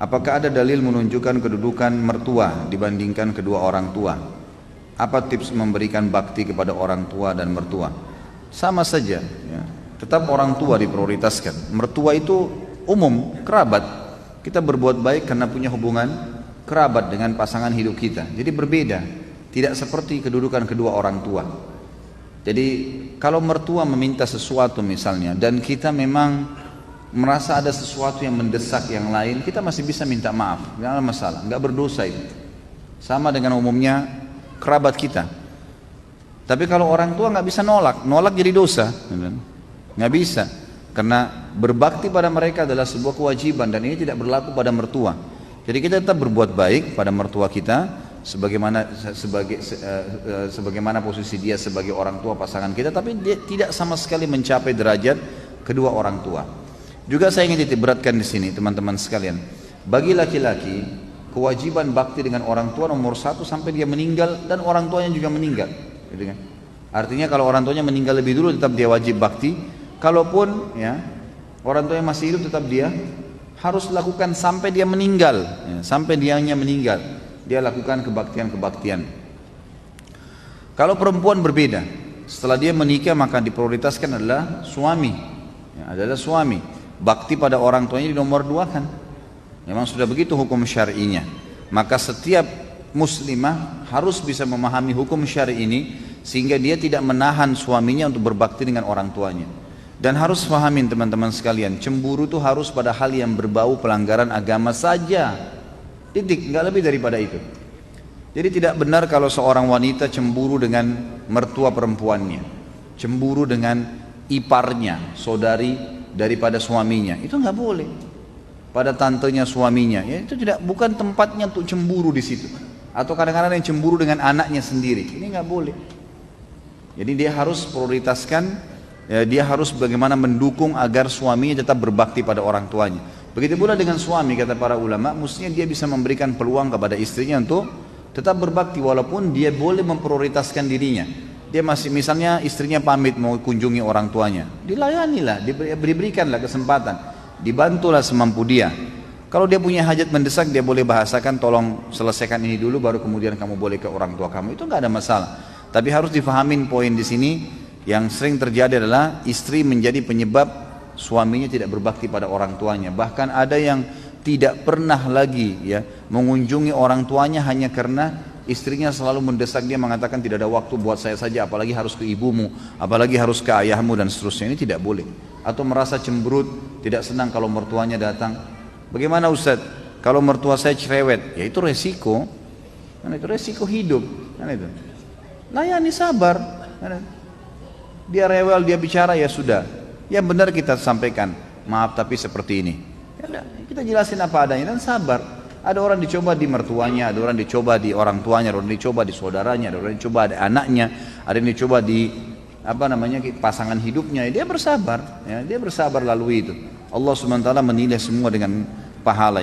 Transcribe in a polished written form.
Apakah ada dalil menunjukkan kedudukan mertua dibandingkan kedua orang tua? Apa tips memberikan bakti kepada orang tua dan mertua? Sama saja, ya. Tetap orang tua diprioritaskan. Mertua itu umum, kerabat. Kita berbuat baik karena punya hubungan kerabat dengan pasangan hidup kita. Jadi berbeda, tidak seperti kedudukan kedua orang tua. Jadi kalau mertua meminta sesuatu misalnya, dan kita memang merasa ada sesuatu yang mendesak yang lain, kita masih bisa minta maaf, nggak ada masalah, nggak berdosa itu. Sama dengan umumnya kerabat kita. Tapi kalau orang tua nggak bisa nolak jadi dosa, nggak bisa. Karena berbakti pada mereka adalah sebuah kewajiban dan ini tidak berlaku pada mertua. Jadi kita tetap berbuat baik pada mertua kita, sebagaimana posisi dia sebagai orang tua pasangan kita, tapi dia tidak sama sekali mencapai derajat kedua orang tua. Juga saya ingin titikberatkan di sini teman-teman sekalian, bagi laki-laki kewajiban bakti dengan orang tua nomor 1 sampai dia meninggal dan orang tuanya juga meninggal, gitu kan? Artinya kalau orang tuanya meninggal lebih dulu tetap dia wajib bakti, kalaupun ya orang tuanya masih hidup tetap dia harus lakukan sampai dia meninggal, ya, sampai dianya meninggal dia lakukan kebaktian-kebaktian. Kalau perempuan berbeda, setelah dia menikah maka diprioritaskan adalah suami, ya, adalah suami. Bakti pada orang tuanya di nomor 2 kan. Memang sudah begitu hukum syar'inya. Maka setiap muslimah harus bisa memahami hukum syar'i ini sehingga dia tidak menahan suaminya untuk berbakti dengan orang tuanya. Dan harus pahamin teman-teman sekalian, cemburu itu harus pada hal yang berbau pelanggaran agama saja. Titik, nggak lebih daripada itu. Jadi tidak benar kalau seorang wanita cemburu dengan mertua perempuannya, cemburu dengan iparnya, saudari daripada suaminya, itu nggak boleh. Pada tantenya suaminya, ya itu bukan tempatnya untuk cemburu di situ. Atau kadang-kadang yang cemburu dengan anaknya sendiri, ini nggak boleh. Jadi dia harus prioritaskan, ya, dia harus bagaimana mendukung agar suaminya tetap berbakti pada orang tuanya. Begitu pula dengan suami, kata para ulama, mestinya dia bisa memberikan peluang kepada istrinya untuk tetap berbakti walaupun dia boleh memprioritaskan dirinya. Dia masih, misalnya istrinya pamit mau kunjungi orang tuanya, dilayanilah, diberikanlah kesempatan, dibantulah semampu dia. Kalau dia punya hajat mendesak, dia boleh bahasakan, tolong selesaikan ini dulu baru kemudian kamu boleh ke orang tua kamu, itu nggak ada masalah. Tapi harus difahamin poin di sini, yang sering terjadi adalah istri menjadi penyebab suaminya tidak berbakti pada orang tuanya. Bahkan ada yang tidak pernah lagi ya mengunjungi orang tuanya hanya karena istrinya selalu mendesak dia, mengatakan tidak ada waktu buat saya saja, apalagi harus ke ibumu, apalagi harus ke ayahmu dan seterusnya. Ini tidak boleh. Atau merasa cemberut, tidak senang kalau mertuanya datang. Bagaimana Ustaz? Kalau mertua saya cerewet, ya itu resiko. Kan itu resiko hidup. Kan itu. Layani, sabar. Dia rewel, dia bicara, ya sudah. Yang benar kita sampaikan, maaf tapi seperti ini. Ya, kita jelasin apa adanya dan sabar. Ada orang dicoba di mertuanya, ada orang dicoba di orang tuanya, ada orang dicoba di saudaranya, ada orang dicoba di anaknya, ada yang dicoba di pasangan hidupnya. Dia bersabar, ya, dia bersabar lalui itu. Allah SWT menilai semua dengan pahala.